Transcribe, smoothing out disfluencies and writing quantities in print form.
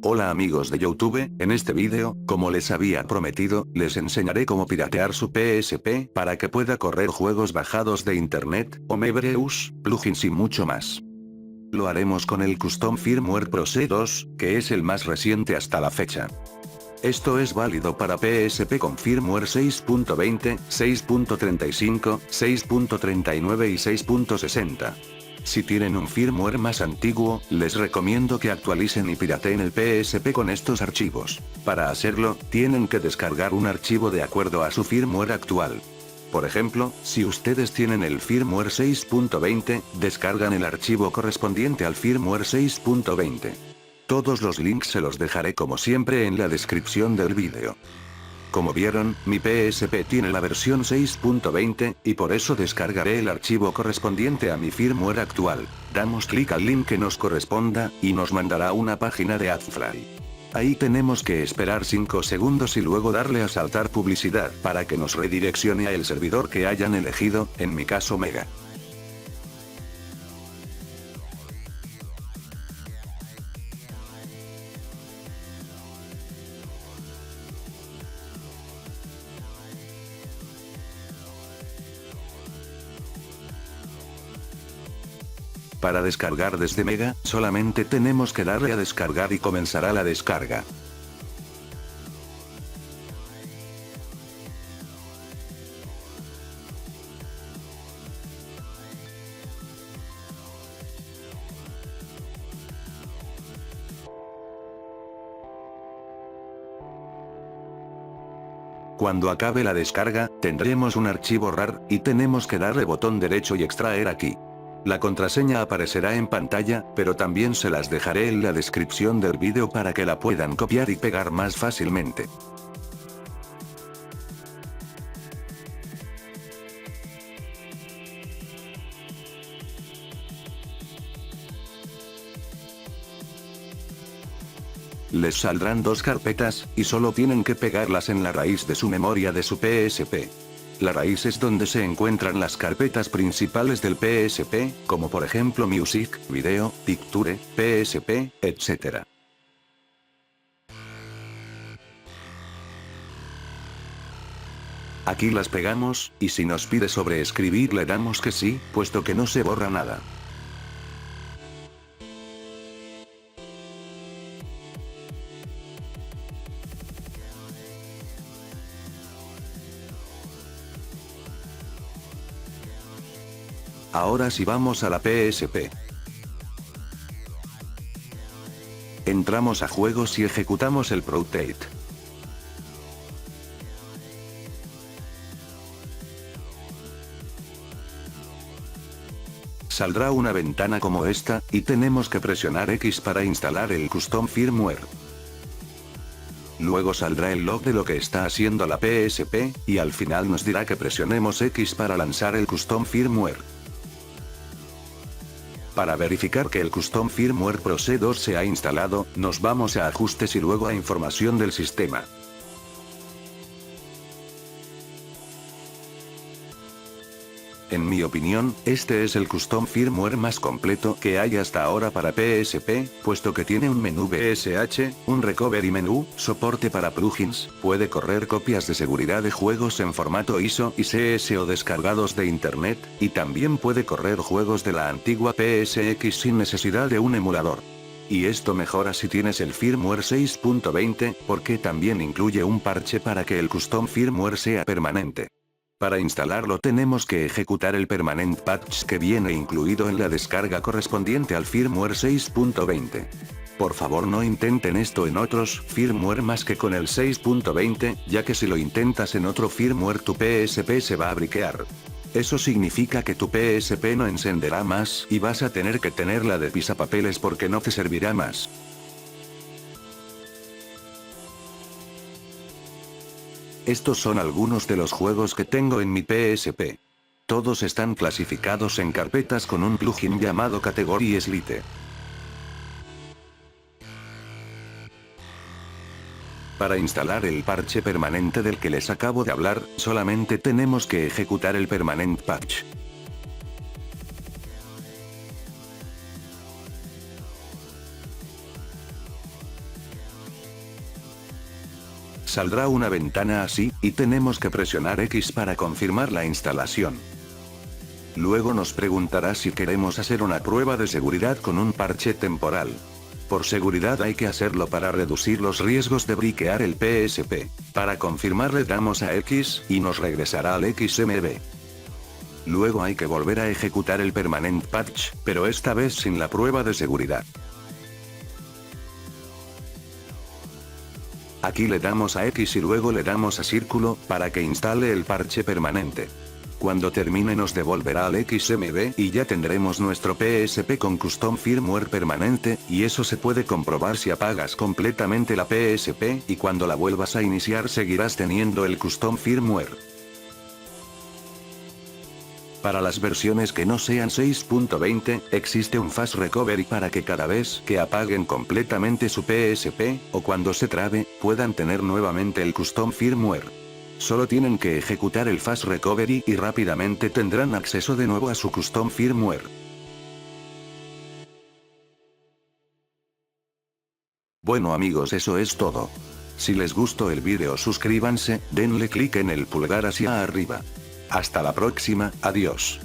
Hola amigos de YouTube, en este vídeo, como les había prometido, les enseñaré cómo piratear su PSP para que pueda correr juegos bajados de internet, homebrews, plugins y mucho más. Lo haremos con el Custom Firmware Pro C2, que es el más reciente hasta la fecha. Esto es válido para PSP con firmware 6.20, 6.35, 6.39 y 6.60. Si tienen un firmware más antiguo, les recomiendo que actualicen y pirateen el PSP con estos archivos. Para hacerlo, tienen que descargar un archivo de acuerdo a su firmware actual. Por ejemplo, si ustedes tienen el firmware 6.20, descargan el archivo correspondiente al firmware 6.20. Todos los links se los dejaré como siempre en la descripción del vídeo. Como vieron, mi PSP tiene la versión 6.20, y por eso descargaré el archivo correspondiente a mi firmware actual. Damos clic al link que nos corresponda, y nos mandará a una página de AdFly. Ahí tenemos que esperar 5 segundos y luego darle a saltar publicidad para que nos redireccione a el servidor que hayan elegido, en mi caso Mega. Para descargar desde Mega, solamente tenemos que darle a descargar y comenzará la descarga. Cuando acabe la descarga, tendremos un archivo RAR, y tenemos que darle botón derecho y extraer aquí. La contraseña aparecerá en pantalla, pero también se las dejaré en la descripción del vídeo para que la puedan copiar y pegar más fácilmente. Les saldrán dos carpetas, y solo tienen que pegarlas en la raíz de su memoria de su PSP. La raíz es donde se encuentran las carpetas principales del PSP, como por ejemplo Music, Video, Picture, PSP, etc. Aquí las pegamos, y si nos pide sobreescribir le damos que sí, puesto que no se borra nada. Ahora sí vamos a la PSP. Entramos a juegos y ejecutamos el Protect. Saldrá una ventana como esta, y tenemos que presionar X para instalar el Custom Firmware. Luego saldrá el log de lo que está haciendo la PSP, y al final nos dirá que presionemos X para lanzar el Custom Firmware. Para verificar que el Custom Firmware Pro C2 se ha instalado, nos vamos a Ajustes y luego a Información del sistema. En mi opinión, este es el Custom Firmware más completo que hay hasta ahora para PSP, puesto que tiene un menú BSH, un recovery menú, soporte para plugins, puede correr copias de seguridad de juegos en formato ISO y CS o descargados de internet, y también puede correr juegos de la antigua PSX sin necesidad de un emulador. Y esto mejora si tienes el firmware 6.20, porque también incluye un parche para que el Custom Firmware sea permanente. Para instalarlo tenemos que ejecutar el Permanent Patch que viene incluido en la descarga correspondiente al firmware 6.20. Por favor no intenten esto en otros firmware más que con el 6.20, ya que si lo intentas en otro firmware tu PSP se va a briquear. Eso significa que tu PSP no encenderá más y vas a tener que tenerla de pisapapeles porque no te servirá más. Estos son algunos de los juegos que tengo en mi PSP. Todos están clasificados en carpetas con un plugin llamado Category Slite. Para instalar el parche permanente del que les acabo de hablar, solamente tenemos que ejecutar el Permanent Patch. Saldrá una ventana así, y tenemos que presionar X para confirmar la instalación. Luego nos preguntará si queremos hacer una prueba de seguridad con un parche temporal. Por seguridad hay que hacerlo para reducir los riesgos de briquear el PSP. Para confirmar le damos a X, y nos regresará al XMB. Luego hay que volver a ejecutar el Permanent Patch, pero esta vez sin la prueba de seguridad. Aquí le damos a X y luego le damos a círculo, para que instale el parche permanente. Cuando termine nos devolverá al XMB y ya tendremos nuestro PSP con Custom Firmware permanente, y eso se puede comprobar si apagas completamente la PSP, y cuando la vuelvas a iniciar seguirás teniendo el Custom Firmware. Para las versiones que no sean 6.20, existe un Fast Recovery para que cada vez que apaguen completamente su PSP, o cuando se trabe, puedan tener nuevamente el Custom Firmware. Solo tienen que ejecutar el Fast Recovery y rápidamente tendrán acceso de nuevo a su Custom Firmware. Bueno amigos, eso es todo. Si les gustó el vídeo suscríbanse, denle clic en el pulgar hacia arriba. Hasta la próxima, adiós.